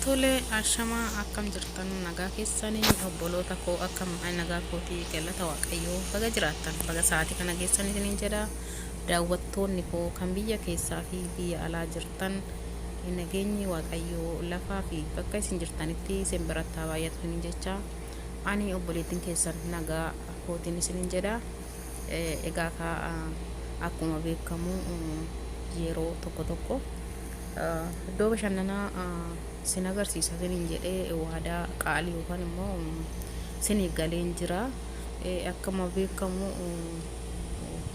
Tole ashama akkam jirtan nagaa keessanii obboloota koo akkam nagaa kootii galata waaqayyoo baga jiraattan baga sa'aatii kana keessanii isiniin jedha daawwattoonni koo kan biyya keessaa fi biyya alaa jirtan nageenyi waaqayyoo lafaa fi bakka isin jirtanitti isin biratti baay'atu isiniin jecha ani obboleettiin keessan nagaa kootiin isiniin jedha egaa akkuma beekamu yeroo tokko tokko iddoo bashannanaa sin agarsiisa isiniin jedhee waadaa qaalii yookaan immoo isiniif galeen jira. Akkuma beekamu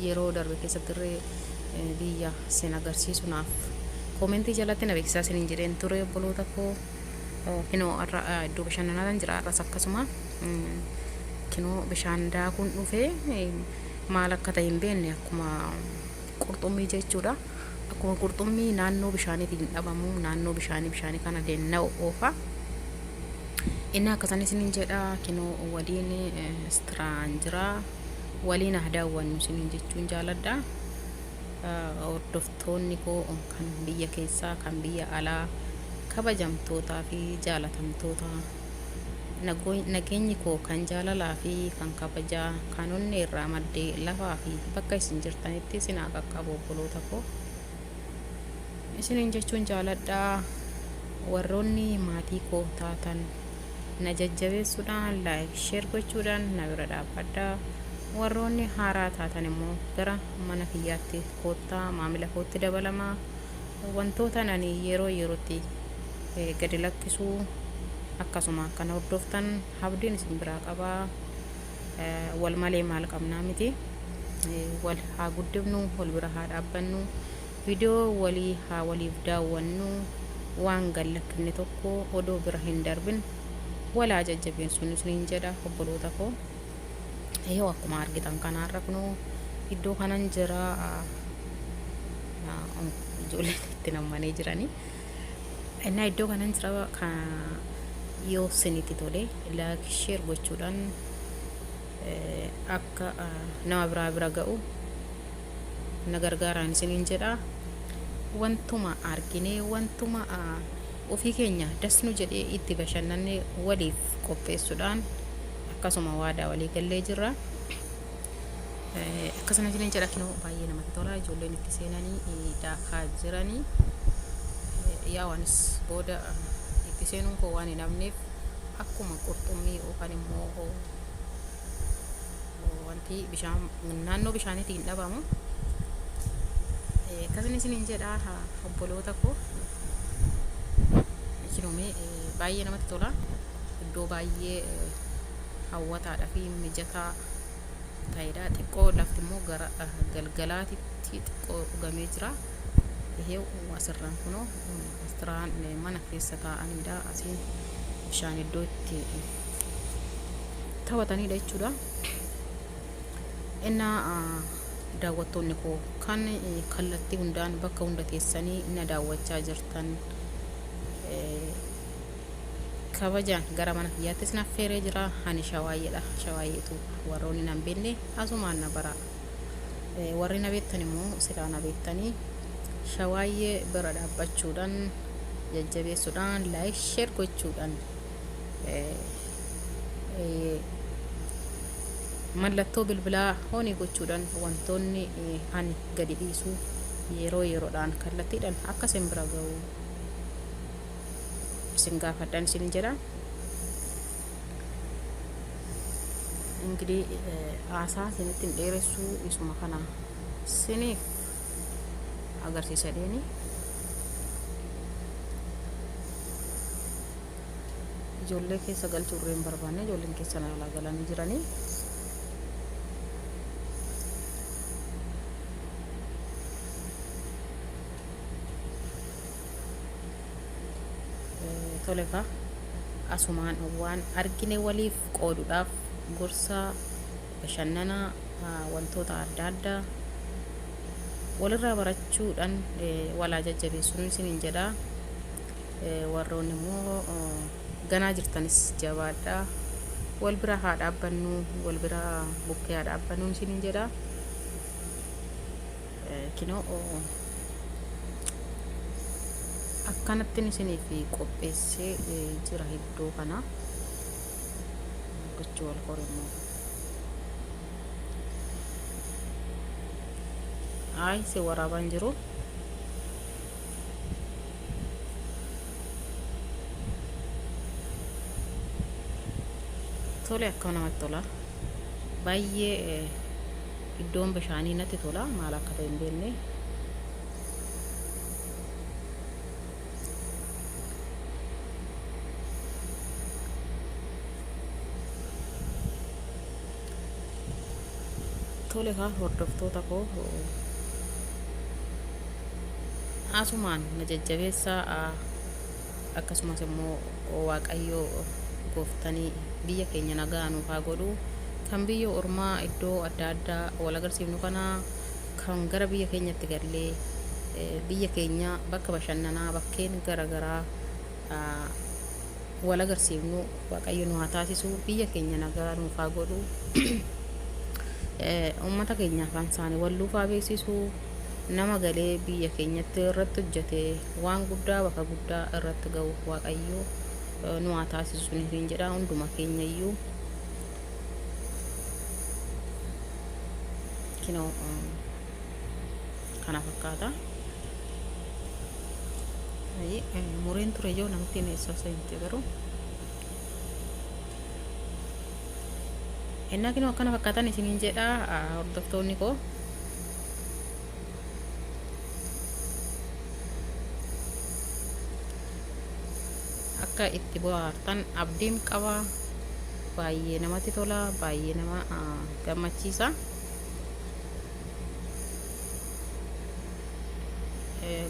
yeroo darbe keessatti biyya sin agarsiisunaaf koomentii jalatti na beeksisaa isiniin jedheen ture obboloota koo kinoo iddoo bashannanaa jira arras akkasuma kinoo bishaan daakuun dhufee maal akka ta'e hin beekne akkuma qurxummii jechuudha. Akkuma qurxummii naannoo bishaaniitiin dhabamu naannoo bishaanii kana deemna oofa inni akkasanii isiniin jedha kinoo waliin istiraan jira waliin daawwannu isiniin jechuun jaaladha. Hordoftoonni koo kan biyya keessaa kan biyya alaa kabajamtootaa fi jaalatamtoota nageenyi koo kan jaalalaa fi kan kabajaa kan onnee irraa maddee lafaa fi bakka isin jirtanitti isin haa qaqqabu obboloota koo isiniin jechuun jaaladha. Warroonni maatii koo taatan na jajjabeessuudhaan laayik sheer gochuudhaan na bira dhaabbadha. Warroonni haaraa taatan immoo gara mana kiyyaatti koottaa maamila kootti dabalamaa wantoota ani yeroo yerootti gadi lakkisuu akkasuma akkana hordoftan abdiin isin biraa qabaa. Wal malee maal qabnaa miti wal haa guddifnu wal bira haa dhaabbannu viidiyoo walii haa waliif daawwannu waan gallakkifne tokko odoo bira hin darbin walaa jajjabeessuun isiniin jedha obboloota koo. Yoo akkuma argitan kanaarra kunoo iddoo kanan jira ijoolleen itti nammanii jiranii innaa iddoo kanan jira yoo isinitti tole laayik sheer gochuudhaan akka nama bira ga'u na gargaaraan isiniin jedha. Wantuma argine wantuma ofii keenya dasnu jedhee itti bashannanne waliif qopheessuudhaan akkasuma waadaa walii gallee jirra. Akkasuma isiniin jedha kinoo baay'ee namatti tola ijoolleen itti seenanii daakaa jiranii yaa'anis booda itti seenuun koo waan hin hafneef akkuma qurxummii yookaan immoo wanti bishaan naannoo bishaaniitiin dhabamu akkasuma isiniin jedha obboloota koo kinoomee baay'ee namatti tola iddoo baay'ee hawwataadhaa fi mijataa ta'edha. Xiqqoo lafti immoo gara galgalaatitti xiqqoo dhugamee jira. Ihee asirraan kunoo asirraan mana keessa taa'anidha. Asiin bishaan iddoo itti taphatanidha jechuudha. Innaa daawwattoonni koo kan kallattii hundaan bakka hunda teessanii na daawwachaa jirtan kabajaan gara mana kiyyaattis na affeeree jira. Ani shawaayyeedha. Shawaayyeetu warroonni nan beekne asumaan na bara warri na beektan immoo silaa na beektanii shawaayyee bira dhaabbachuudhaan jajjabeessuudhaan laayik sheer gochuudhaan mallattoo bilbilaa hoonii gochuudhaan wantoonni ani gadi dhiisu yeroo yeroodhaan kallattiidhaan akka isin bira ga'u isin gaafadhaan isin jedha. Ingidiህ haasaa isinitti hin dheeressuu isuma kana isiniif agarsiisa deeni. Ijoollee keessa galchuu irreen barbaanne ijoolleen keessa alaa galanii jiranii. Tolefa asumaan waan argine waliif qooduudhaaf gorsa bashannana wantoota adda addaa walirraa barachuudhaan walaa jajjabeessuun isiniin jedha. Warroonni immoo ganaa jirtanis jabaadhaa wal bira haa dhaabbannu wal bira bukkee haa dhaabbannu isiniin jedha. Kinoo akkanattiin isiniif qopheessee jira iddoo kana gochuu wal qorimmoo si waraabaan jiru tole akka namatti tola baay'ee iddoon bishaanii natti tola maal akka ta'e hin beekne tole kaa hordoftoota koo asumaan na jajjabeessaa akkasumas immoo waaqayyoo gooftanii biyya keenya nagaa nuuf haa godhu kan biyya ormaa iddoo adda addaa wal agarsiifnu kana kan gara biyya keenyatti gallee biyya keenya bakka bashannanaa bakkeen garagaraa wal agarsiifnu waaqayyo nu haa taasisu biyya keenya nagaa nuuf haa godhu ummata keenya kan isaanii walluuf haa beeksisu nama galee biyya keenyatti irratti hojjete waan guddaa bakka guddaa irratti ga'u waaqayyo nu haa taasisu ni jedha hunduma keenya iyyuu kinoo kana fakkaata mureen ture yoo namatti neessa seente garuu ennaa kinoo akkana fakkaatan isiniin jedha hordoftoonni koo akka itti bohaartan abdiin qaba baay'ee namatti tola baay'ee nama gammachiisa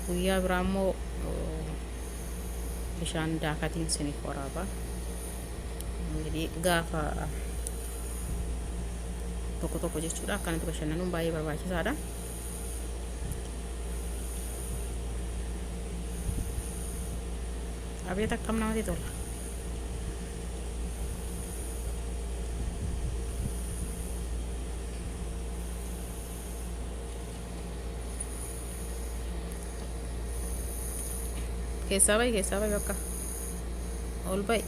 guyyaa biraa immoo bishaan daakatiin isiniif waraaba እንግዲህ gaafa tokko tokko jechuudha akkanatti bashannanuun baay'ee barbaachisaadha abeet akkam namatti tola keessaa bayi bakka ol bayi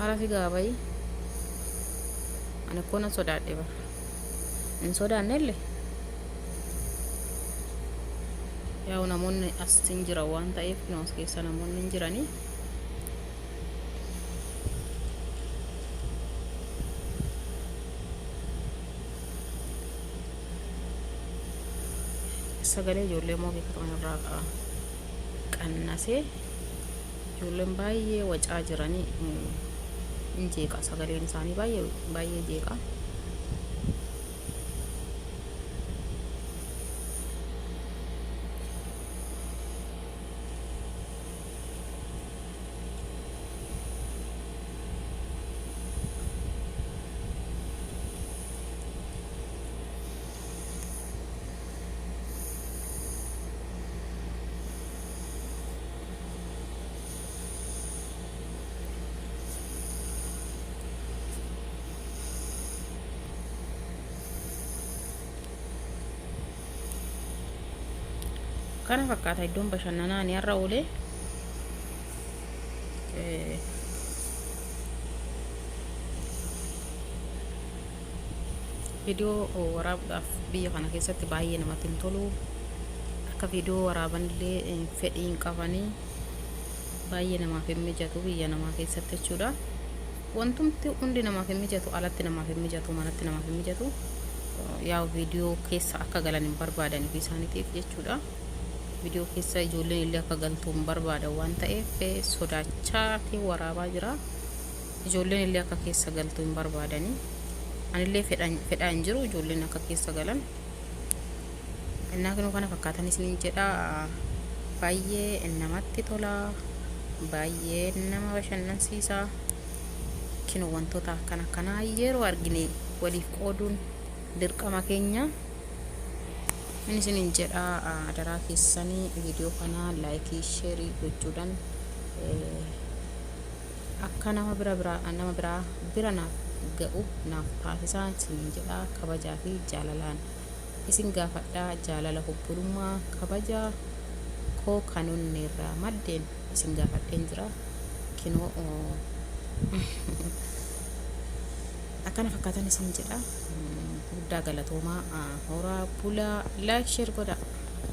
arasi gaa bayi ani akkoo nan sodaadhe bara hin sodaannellee yaa'u namoonni as hin jiran waan ta'eef as keessa namoonni hin jiranii sagalee ijoollee moo beekatan irraa qannasee ijoolleen baay'ee wacaa jiranii hin jeeqa sagaleen isaanii baay'ee jeeqa kana fakkaata iddoon bashannanaa ni har'a oolee viidiyoo waraabuudhaaf biyya kana keessatti baay'ee namatti hin tolu akka viidiyoo waraabanillee fedhii hin qabanii baay'ee namaaf hin mijatu biyya namaa keessatti jechuudha wantumti hundi namaaf hin mijatu alatti namaaf hin mijatu manatti namaaf hin mijatu yaa'u viidiyoo keessa akka galan hin barbaadaniif isaaniitiif jechuudha viidiyoo keessa ijoolleen illee akka galtu hin barbaadan waan ta'eef sodaachaatii waraabaa jira ijoolleen illee akka keessa galtu hin barbaadanii anillee fedhaa hin jiru ijoolleen akka keessa galan innaa kinuu kana fakkaatan isiniin jedha baay'ee namatti tola baay'ee nama bashannansiisa kinuu wantoota akkanaa yeroo argine waliif qooduun dirqama keenya inni isiniin jedha adaraa keessanii viidiyoo kana laayikii sheerii gochuudhaan akka nama bira naaf ga'u naaf taasisaa isiniin jedha kabajaa fi jaalalaan isin gaafadhaa jaalala obbolummaa kabaja koo kanonni irraa maddeen isin gaafadheen jira kinoo akkana fakkaatan isin jedha guddaa galatoomaa horaa bulaa like share godha.